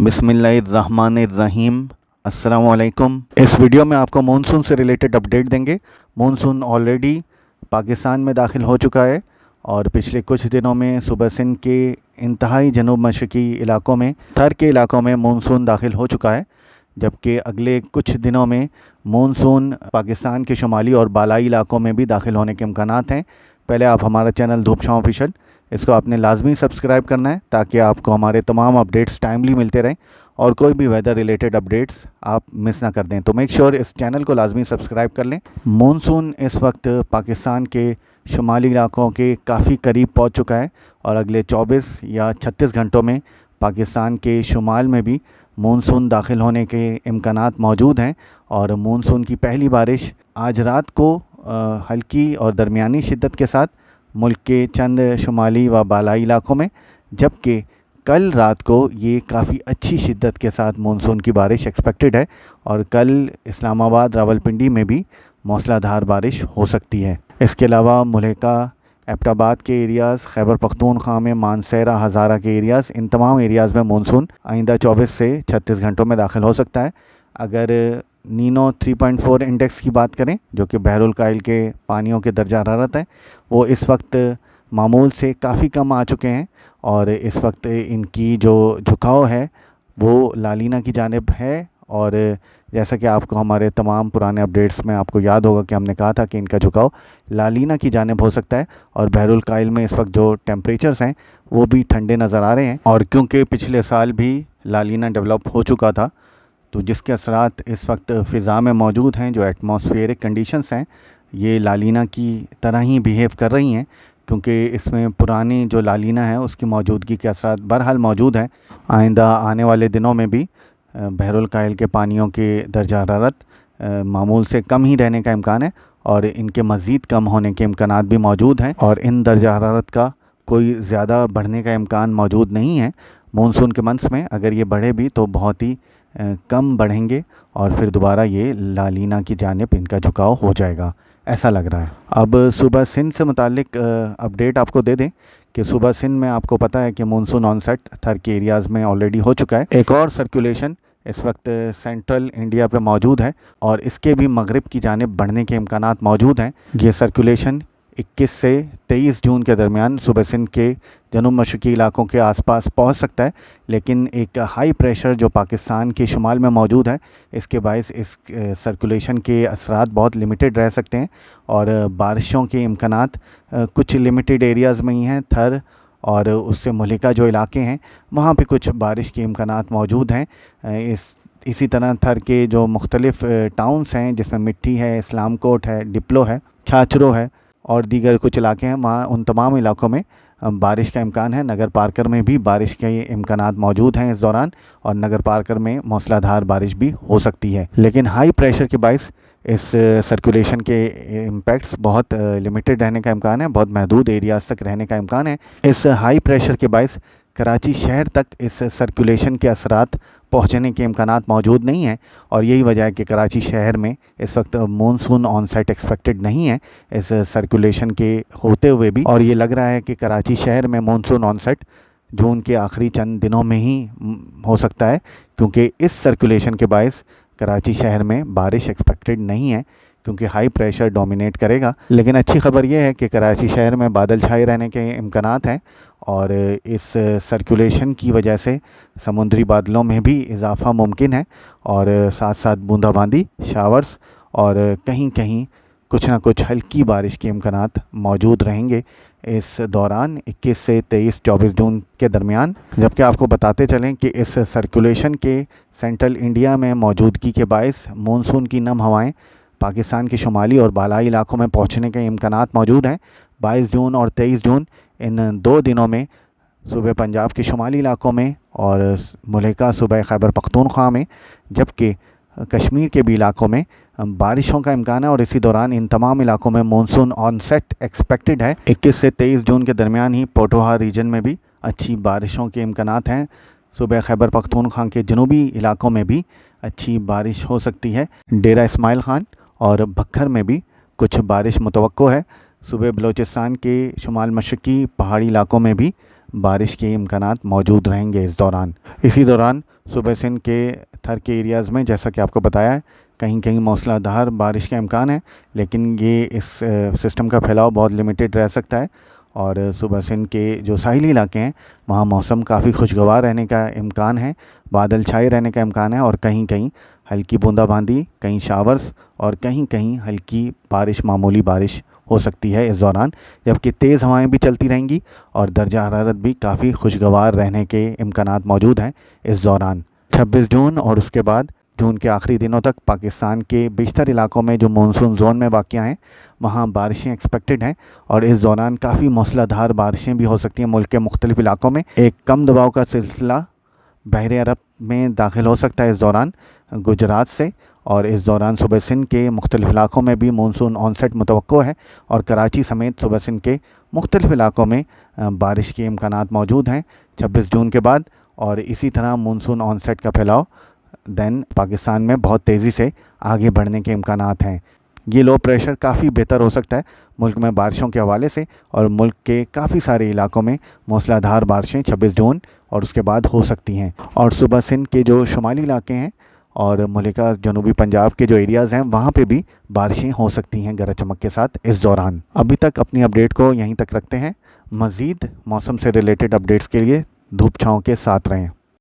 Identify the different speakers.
Speaker 1: बिस्मिल्लाहिर्रहमानिर्रहीम। अस्सलाम वालेकुम। इस वीडियो में आपको मानसून से रिलेटेड अपडेट देंगे। मानसून ऑलरेडी पाकिस्तान में दाखिल हो चुका है और पिछले कुछ दिनों में सूबा सिंध के इंतहाई जनूब मशरकी इलाकों में, थर के इलाकों में मानसून दाखिल हो चुका है, जबकि अगले कुछ दिनों में मानसून पाकिस्तान के शुमाली और बालाई इलाकों में भी दाखिल होने के इम्कानात हैं। पहले आप हमारा चैनल धूप छाँव ऑफिशियल, इसको आपने लाजमी सब्सक्राइब करना है ताकि आपको हमारे तमाम अपडेट्स टाइमली मिलते रहें और कोई भी वेदर रिलेटेड अपडेट्स आप मिस ना कर दें। तो मेक श्योर इस चैनल को लाजमी सब्सक्राइब कर लें। मानसून इस वक्त पाकिस्तान के शुमाली इलाकों के काफ़ी करीब पहुंच चुका है और अगले 24 या 36 घंटों में पाकिस्तान के शुमाल में भी मानसून दाखिल होने के इम्कानात मौजूद हैं और मानसून की पहली बारिश आज रात को हल्की और दरमियानी शिद्दत के साथ मुल्क के चंद शुमाली व बालाई इलाकों में, जबकि कल रात को ये काफ़ी अच्छी शिद्दत के साथ मानसून की बारिश एक्सपेक्टेड है और कल इस्लामाबाद, रावलपिंडी में भी मूसलाधार बारिश हो सकती है। इसके अलावा मुल्का, एबटाबाद के एरियाज़, खैबर पख्तूनख्वा में मानसेरा, हज़ारा के एरियाज़, इन तमाम एरियाज़ में मानसून आइंदा 24 से 36 घंटों में दाखिल हो सकता है। अगर नीनो 3.4 इंडेक्स की बात करें, जो कि बहरुल काइल के पानियों के दर्जा हरारत है, वो इस वक्त मामूल से काफ़ी कम आ चुके हैं और इस वक्त इनकी जो झुकाव है वो लालीना की जानिब है। और जैसा कि आपको हमारे तमाम पुराने अपडेट्स में आपको याद होगा कि हमने कहा था कि इनका झुकाव लालीना की जानिब हो सकता है और बहरुल काइल में इस वक्त जो टेम्परेचर्स हैं वो भी ठंडे नज़र आ रहे हैं। और क्योंकि पिछले साल भी लालीना डेवलप हो चुका था, तो जिसके असरात इस वक्त फ़िज़ा में मौजूद हैं, जो एटमॉस्फेरिक कंडीशंस हैं ये लालीना की तरह ही बिहेव कर रही हैं, क्योंकि इसमें पुरानी जो लालीना है उसकी मौजूदगी के असरात बहरहाल मौजूद हैं। आइंदा आने वाले दिनों में भी बहरुल काइल के पानियों के दर्जा हरारत मामूल से कम ही रहने का इम्कान है और इनके मज़ीद कम होने के इम्कानात भी मौजूद हैं और इन दर्जा हरारत का कोई ज़्यादा बढ़ने का इम्कान मौजूद नहीं है। मानसून के मंथ्स में अगर ये बढ़े भी तो बहुत ही कम बढ़ेंगे और फिर दोबारा ये लालीना की जानिब इनका झुकाव हो जाएगा, ऐसा लग रहा है। अब सूबा सिंध से मुतालिक अपडेट आपको दे दें कि सूबा सिंध में आपको पता है कि मानसून ऑनसेट थर के एरियाज़ में ऑलरेडी हो चुका है। एक और सर्कुलेशन इस वक्त सेंट्रल इंडिया पे मौजूद है और इसके भी मगरिब की जानिब बढ़ने के इम्कानात मौजूद हैं। ये सर्कुलेशन 21 से 23 जून के दरमियान सूबा सिंध के जनूब मशरकी इलाकों के आसपास पहुंच सकता है, लेकिन एक हाई प्रेशर जो पाकिस्तान के शुमाल में मौजूद है इसके बायस इस सर्कुलेशन के असरात बहुत लिमिटेड रह सकते हैं और बारिशों के इम्कानात कुछ लिमिटेड एरियाज़ में ही हैं। थर और उससे मुल्का जो इलाके हैं वहाँ पे कुछ बारिश के इम्कानात मौजूद हैं। इसी तरह थर के जो मुख्तलिफ़ टाउन्स हैं जिसमें मिट्टी है, इस्लाम कोट है, डिप्लो है, छाछरो है और दीगर कुछ इलाके हैं, वहाँ उन तमाम इलाकों में बारिश का इम्कान है। नगर पार्कर में भी बारिश के इम्कानात मौजूद हैं इस दौरान और नगर पार्कर में मूसलाधार बारिश भी हो सकती है, लेकिन हाई प्रेशर के बायस इस सर्कुलेशन के इम्पैक्ट्स बहुत लिमिटेड रहने का इम्कान है, बहुत महदूद एरियाज़ तक रहने का इम्कान है। इस हाई प्रेशर के बायस कराची शहर तक इस सर्कुलेशन के असरात पहुँचने के इम्कानात मौजूद नहीं हैं और यही वजह है कि कराची शहर में इस वक्त मानसून ऑनसेट एक्सपेक्टेड नहीं है इस सर्कुलेशन के होते हुए भी। और ये लग रहा है कि कराची शहर में मानसून ऑनसेट जून के आखिरी चंद दिनों में ही हो सकता है, क्योंकि इस सर्कुलेशन के बायस कराची शहर में बारिश एक्सपेक्टेड नहीं है क्योंकि हाई प्रेशर डोमिनेट करेगा। लेकिन अच्छी खबर यह है कि कराची शहर में बादल छाए रहने के इम्कानात हैं और इस सर्कुलेशन की वजह से समुद्री बादलों में भी इजाफ़ा मुमकिन है और साथ साथ बूंदाबांदी, शावर्स और कहीं कहीं कुछ ना कुछ हल्की बारिश के इम्कानात मौजूद रहेंगे इस दौरान 21 से 23-24 जून के दरमियान। जबकि आपको बताते चलें कि इस सर्कुलेशन के सेंट्रल इंडिया में मौजूदगी के बायस मानसून की नम हवाएं पाकिस्तान के शुमाली और बालाई इलाकों में पहुंचने के इम्कानात मौजूद हैं। 22 जून और 23 जून इन 2 दिनों में सूबे पंजाब के शुमाली इलाकों में और मुल्का सूबे खैबर पख्तूनख्वा में, जबकि कश्मीर के भी इलाकों में बारिशों का इम्कान है और इसी दौरान इन तमाम इलाकों में मानसून ऑनसेट एक्सपेक्टेड है। 21 से 23 जून के दरमियान ही पोठोहार रीजन में भी अच्छी बारिशों के इम्कानात हैं। सूबे खैबर पख्तूनख्वा के जनूबी इलाकों में भी अच्छी बारिश हो सकती है। डेरा इस्माइल खान और भक्खर में भी कुछ बारिश मुतवक्को है। सूबे बलोचिस्तान के शुमाल मशरकी पहाड़ी इलाकों में भी बारिश के इम्कानात मौजूद रहेंगे इस दौरान। इसी दौरान सूबे सिंध के थर के एरियाज़ में जैसा कि आपको बताया है कहीं कहीं मूसलाधार बारिश का इम्कान है, लेकिन ये इस सिस्टम का फैलाव बहुत लिमिटेड रह सकता है। और सूबा सिंध के जो साहिली इलाके हैं वहाँ मौसम काफ़ी खुशगवार रहने का इम्कान है, बादल छाए रहने का इम्कान है और कहीं कहीं हल्की बूंदाबांदी, कहीं शावर्स और कहीं कहीं हल्की बारिश, मामूली बारिश हो सकती है इस दौरान, जबकि तेज़ हवाएं भी चलती रहेंगी और दर्जा हरारत भी काफ़ी खुशगवार रहने के इम्कानात मौजूद हैं इस दौरान। 26 जून और उसके बाद जून के आखिरी दिनों तक पाकिस्तान के बेशतर इलाकों में जो मानसून जोन में वाक़या हैं वहाँ बारिशें एक्सपेक्टेड हैं और इस दौरान काफ़ी मूसलाधार बारिशें भी हो सकती हैं मुल्क के मुख्तलिफ इलाकों में। एक कम दबाव का सिलसिला बहरे अरब में दाखिल हो सकता है इस दौरान गुजरात से, और इस दौरान सूबे सिंध के मुख्तलिफ इलाकों में भी मानसून ऑनसेट मुतवक्को है और कराची समेत सूबे सिंध के मुख्तलिफ इलाकों में बारिश के इम्कानात मौजूद हैं 26 जून के बाद। और इसी तरह मानसून ऑनसेट का फैलाव दैन पाकिस्तान में बहुत तेज़ी से आगे बढ़ने के इम्कानात हैं। ये लो प्रेशर काफ़ी बेहतर हो सकता है मुल्क में बारिशों के हवाले से, और मुल्क के काफ़ी सारे इलाकों में मूसलाधार बारिशें 26 जून और उसके बाद हो सकती हैं। और सूबा सिंध के जो शुमाली इलाके हैं और मुल्का जनूबी पंजाब के जो एरियाज़ हैं वहाँ पे भी बारिशें हो सकती हैं गरज चमक के साथ इस दौरान। अभी तक अपनी अपडेट को यहीं तक रखते हैं। मज़ीद मौसम से रिलेटेड अपडेट्स के लिए धूप छाँव के साथ रहें।